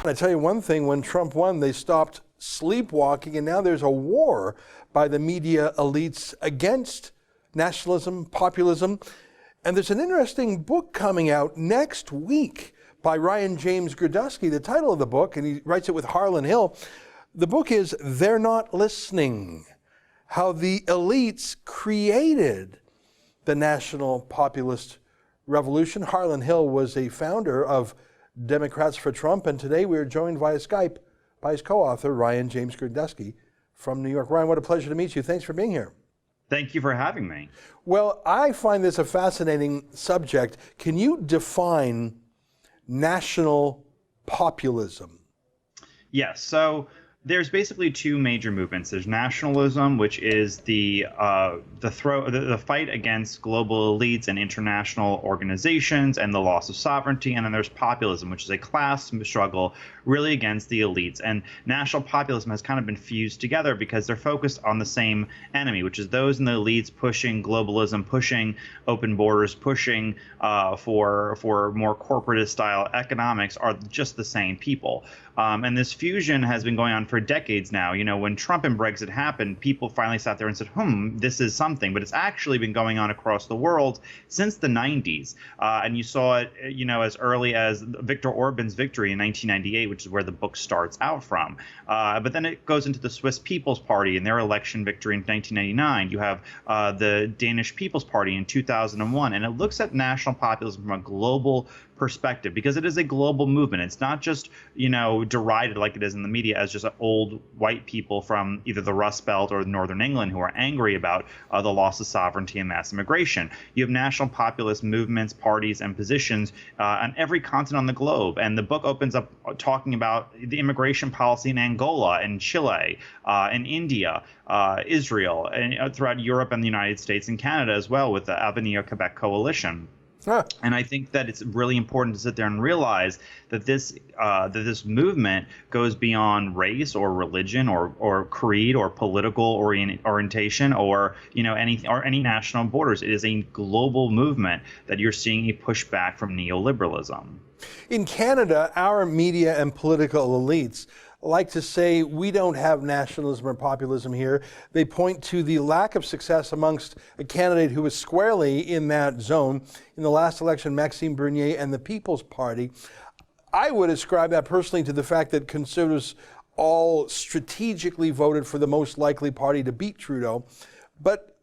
I tell you one thing, when Trump won, they stopped sleepwalking, and now there's a war by the media elites against nationalism, populism. And there's an interesting book coming out next week by James Girdusky. The title of the book, and he writes it with Harlan Hill, the book is They're Not Listening: How the Elites Created the National Populist Revolution. Harlan Hill was a founder of Democrats for Trump, and today we are joined via Skype by his co-author, James Girdusky from New York. Ryan, what a pleasure to meet you. Thanks for being here. Thank you for having me. Well, I find this a fascinating subject. Can you define national populism? Yes. So there's basically two major movements. There's nationalism, which is the fight against global elites and international organizations and the loss of sovereignty. And then there's populism, which is a class struggle really against the elites. And national populism has kind of been fused together because they're focused on the same enemy, which is those in the elites pushing globalism, pushing open borders, pushing for more corporatist style economics are just the same people. And this fusion has been going on for decades now. You know, when Trump and Brexit happened, people finally sat there and said, this is something. But it's actually been going on across the world since the 90s. And you saw it, as early as Viktor Orban's victory in 1998, which is where the book starts out from. But then it goes into the Swiss People's Party and their election victory in 1999. You have the Danish People's Party in 2001. And it looks at national populism from a global perspective because it is a global movement. It's not just, derided like it is in the media as just old white people from either the Rust Belt or Northern England who are angry about the loss of sovereignty and mass immigration. You have national populist movements, parties, and positions on every continent on the globe. And the book opens up talking about the immigration policy in Angola and Chile and India, Israel, and throughout Europe and the United States and Canada as well with the Avenir Quebec Coalition. And I think that it's really important to sit there and realize that this movement goes beyond race or religion or creed or political orientation or any national borders. It is a global movement that you're seeing a pushback from neoliberalism. In Canada, our media and political elites like to say we don't have nationalism or populism here. They point to the lack of success amongst a candidate who was squarely in that zone. In the last election, Maxime Bernier and the People's Party. I would ascribe that personally to the fact that Conservatives all strategically voted for the most likely party to beat Trudeau. But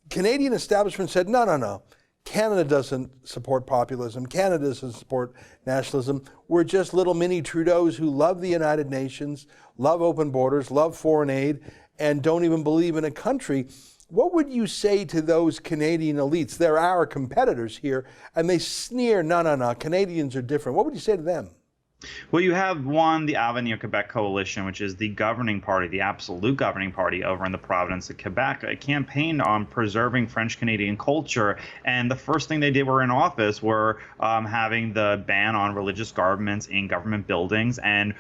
Canadian establishment said, no. Canada doesn't support populism. Canada doesn't support nationalism. We're just little mini Trudeaus who love the United Nations, love open borders, love foreign aid, and don't even believe in a country. What would you say to those Canadian elites? They're our competitors here, and they sneer, no, Canadians are different. What would you say to them? Well, you have the Avenir Quebec Coalition, which is the governing party, the absolute governing party over in the province of Quebec. It campaigned on preserving French-Canadian culture, and the first thing they did were in office were having the ban on religious garments in government buildings and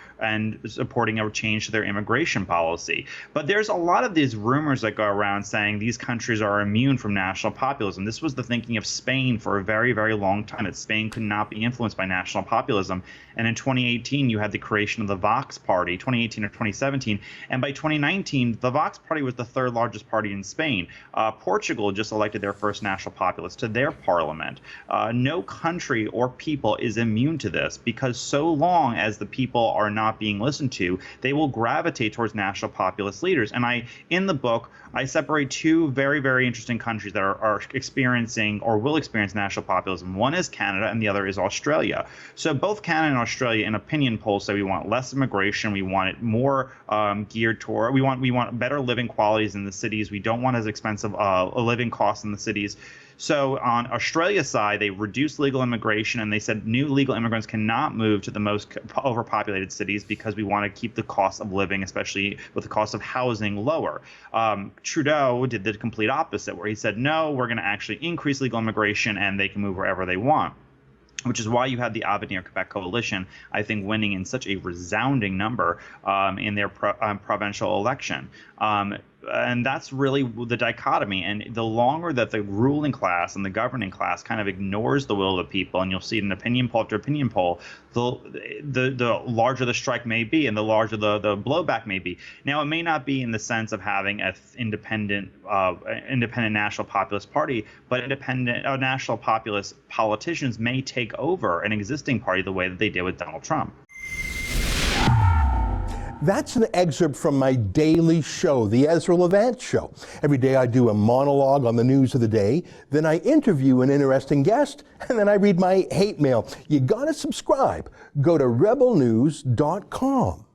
supporting a change to their immigration policy. But there's a lot of these rumors that go around saying these countries are immune from national populism. This was the thinking of Spain for a very, very long time, that Spain could not be influenced by national populism. And in 2018, you had the creation of the Vox Party, 2018 or 2017. And by 2019, the Vox Party was the third largest party in Spain. Portugal just elected their first national populist to their parliament. No country or people is immune to this because so long as the people are not being listened to, they will gravitate towards national populist leaders. And in the book, I separate two very, very interesting countries that are experiencing or will experience national populism. One is Canada and the other is Australia. So both Canada and Australia in opinion polls say we want less immigration, we want it more geared toward, we want better living qualities in the cities, we don't want as expensive living costs in the cities. So on Australia's side, they reduced legal immigration and they said new legal immigrants cannot move to the most overpopulated cities because we want to keep the cost of living, especially with the cost of housing, lower. Trudeau did the complete opposite, where he said, no, we're going to actually increase legal immigration and they can move wherever they want. Which is why you had the Avenir Quebec Coalition, I think, winning in such a resounding number in their provincial election. And that's really the dichotomy. And the longer that the ruling class and the governing class kind of ignores the will of the people, and you'll see it in opinion poll after opinion poll, the larger the strike may be, and the larger the blowback may be. Now, it may not be in the sense of having an independent national populist party, but independent national populist politicians may take over an existing party the way that they did with Donald Trump. That's an excerpt from my daily show, The Ezra Levant Show. Every day I do a monologue on the news of the day, then I interview an interesting guest, and then I read my hate mail. You gotta subscribe. Go to rebelnews.com.